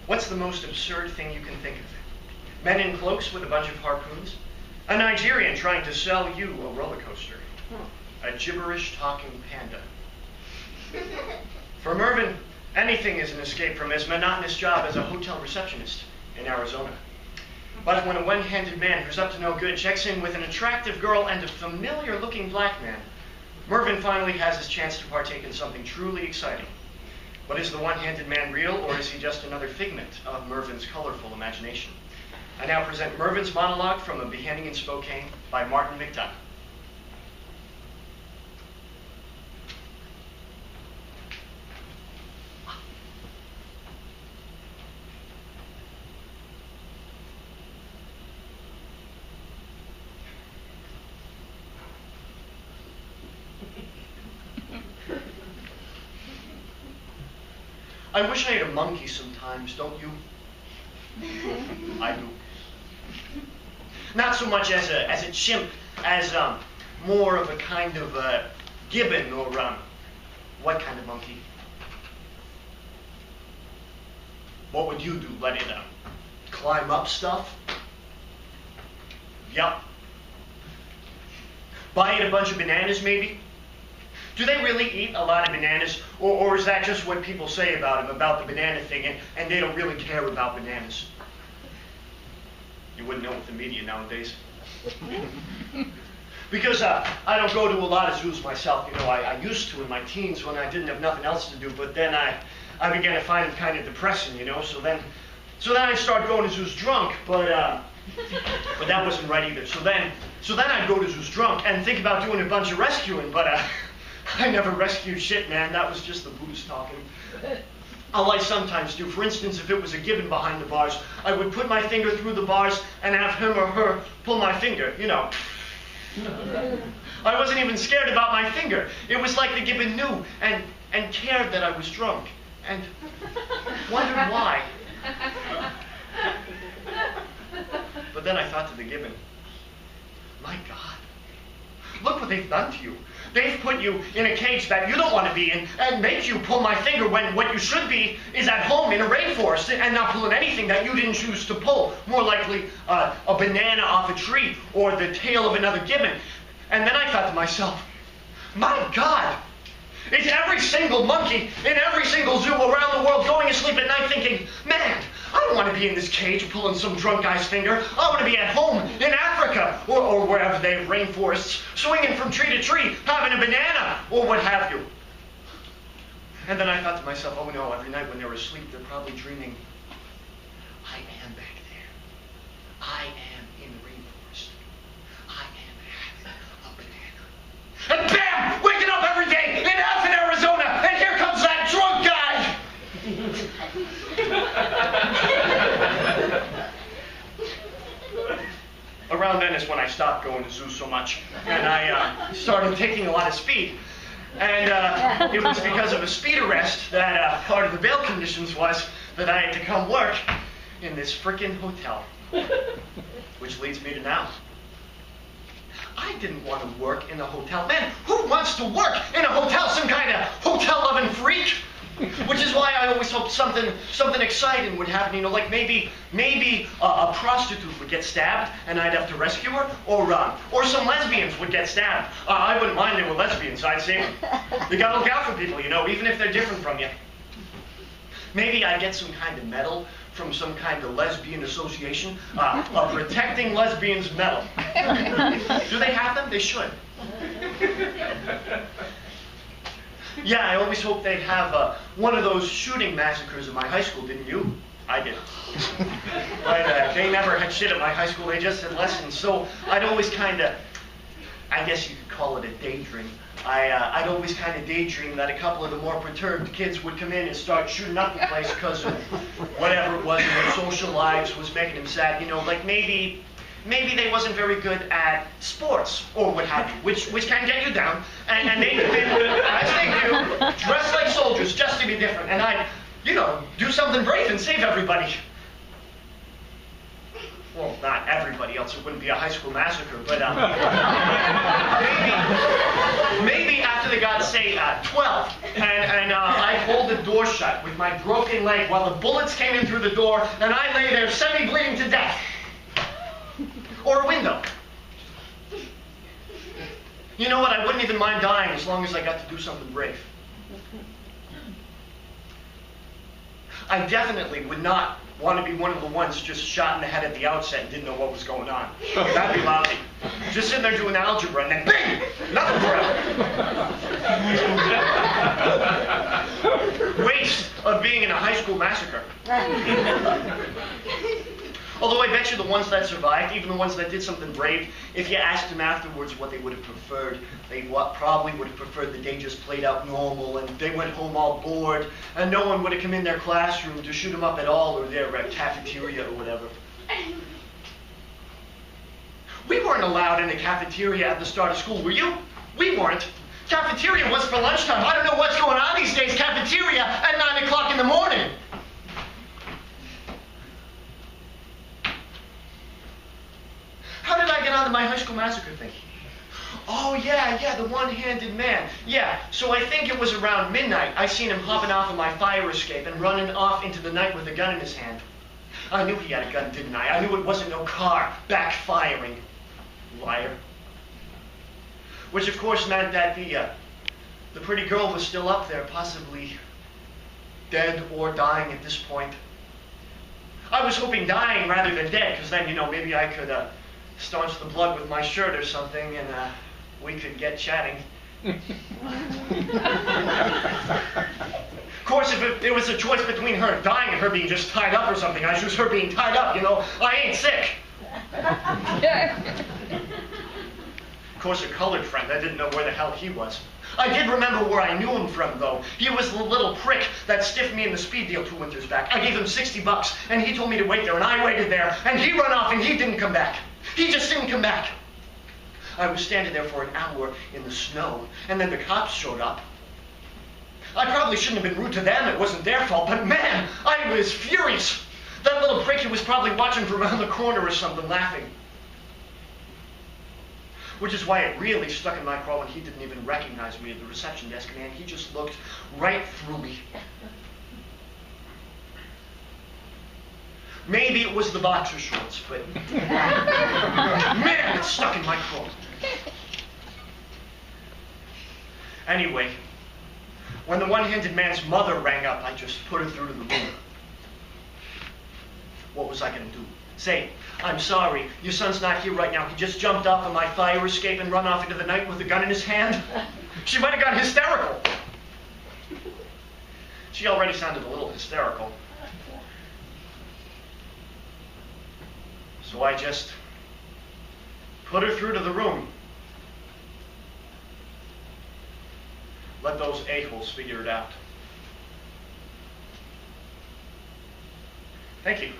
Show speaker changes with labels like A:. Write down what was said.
A: What's the most absurd thing you can think of? Men in cloaks with a bunch of harpoons? A Nigerian trying to sell you a roller coaster? A gibberish talking panda? For Mervin, anything is an escape from his monotonous job as a hotel receptionist in Arizona. But when a one-handed man who's up to no good checks in with an attractive girl and a familiar-looking black man, Mervin finally has his chance to partake in something truly exciting. But is the one-handed man real, or is he just another figment of Mervin's colorful imagination? I now present Mervin's monologue from A Beheading in Spokane by Martin McDonough. I wish I had a monkey sometimes, don't you? I do. Not so much as a chimp, as more of a kind of gibbon, or what kind of monkey? What would you do? Let it climb up stuff? Yup. Buy it a bunch of bananas, maybe? Do they really eat a lot of bananas? Or is that just what people say about them, about the banana thing, and they don't really care about bananas? You wouldn't know with the media nowadays. Because I don't go to a lot of zoos myself. You know, I used to in my teens when I didn't have nothing else to do, but then I began to find it kind of depressing, you know? So then I started going to zoos drunk, but that wasn't right either. So then I'd go to zoos drunk and think about doing a bunch of rescuing, but I never rescued shit, man. That was just the booze talking. All I sometimes do, for instance, if it was a gibbon behind the bars, I would put my finger through the bars and have him or her pull my finger, you know. I wasn't even scared about my finger. It was like the gibbon knew and cared that I was drunk and wondered why. But then I thought to the gibbon, my God, look what they've done to you. They've put you in a cage that you don't want to be in and make you pull my finger when what you should be is at home in a rainforest and not pulling anything that you didn't choose to pull. More likely a banana off a tree or the tail of another gibbon. And then I thought to myself, my God, is every single monkey in every single zoo around the world going to sleep at night thinking, man, I don't want to be in this cage pulling some drunk guy's finger. I want to be at home in Africa or wherever they have rainforests, swinging from tree to tree, having a banana or what have you. And then I thought to myself, oh no, every night when they're asleep, they're probably dreaming, I am back there. I am in the rainforest. I am having a banana. And bam! Waking up every day in Arizona, and here comes that drunk guy! Around then is when I stopped going to zoos so much, and I started taking a lot of speed. And it was because of a speed arrest that part of the bail conditions was that I had to come work in this frickin' hotel. Which leads me to now. I didn't want to work in a hotel. Man, who wants to work in a hotel? Some kind of hotel-loving freak? Which is why I always hoped something exciting would happen. You know, like maybe a prostitute would get stabbed and I'd have to rescue her, or some lesbians would get stabbed. I wouldn't mind they were lesbians. I'd save them. You gotta look out for people, you know, even if they're different from you. Maybe I'd get some kind of medal from some kind of lesbian association, a Protecting Lesbians medal. Do they have them? They should. Yeah, I always hoped they'd have one of those shooting massacres at my high school, didn't you? I did. But they never had shit at my high school, they just had lessons. So I'd always kind of, I guess you could call it a daydream. I'd always kind of daydream that a couple of the more perturbed kids would come in and start shooting up the place because of whatever it was in their social lives was making them sad. You know, like maybe they wasn't very good at sports or what have you, which can get you down. And they'd come in, as they do, dressed like soldiers just to be different. And I'd, you know, do something brave and save everybody. Well, not everybody else. It wouldn't be a high school massacre, but maybe after they got, say, 12, and I hold the door shut with my broken leg while the bullets came in through the door, and I lay there semi-bleeding to death. Or a window. You know what? I wouldn't even mind dying as long as I got to do something brave. I definitely would not want to be one of the ones just shot in the head at the outset and didn't know what was going on. That'd be lousy. Just sitting there doing algebra and then bing! Nothing forever. Waste of being in a high school massacre. Although I bet you the ones that survived, even the ones that did something brave, if you asked them afterwards what they would have preferred, they probably would have preferred the day just played out normal and they went home all bored and no one would have come in their classroom to shoot them up at all or their cafeteria or whatever. We weren't allowed in the cafeteria at the start of school, were you? We weren't. Cafeteria was for lunchtime. I don't know what's going on these days. Cafeteria at 9 o'clock in the morning. How did I get onto my high school massacre thing? Oh, yeah, the one-handed man. Yeah, so I think it was around midnight. I seen him hopping off of my fire escape and running off into the night with a gun in his hand. I knew he had a gun, didn't I? I knew it wasn't no car backfiring. Liar. Which, of course, meant that the pretty girl was still up there, possibly dead or dying at this point. I was hoping dying rather than dead, because then, you know, maybe I could staunch the blood with my shirt or something, and we could get chatting. Of course, if it was a choice between her dying and her being just tied up or something, I'd choose her being tied up, you know. I ain't sick. Of course, a colored friend, I didn't know where the hell he was. I did remember where I knew him from, though. He was the little prick that stiffed me in the speed deal 2 winters back. I gave him $60, and he told me to wait there, and I waited there, and he ran off, and he didn't come back. He just didn't come back. I was standing there for an hour in the snow, and then the cops showed up. I probably shouldn't have been rude to them. It wasn't their fault, but man, I was furious. That little prick, he was probably watching from around the corner or something, laughing. Which is why it really stuck in my craw when he didn't even recognize me at the reception desk, man. He just looked right through me. Maybe it was the boxer shorts, but man, it stuck in my craw. Anyway, when the one-handed man's mother rang up, I just put her through to the room. What was I going to do? Say, I'm sorry, your son's not here right now. He just jumped off of my fire escape and run off into the night with a gun in his hand? She might have got hysterical. She already sounded a little hysterical. So I just put her through to the room. Let those a-holes figure it out. Thank you.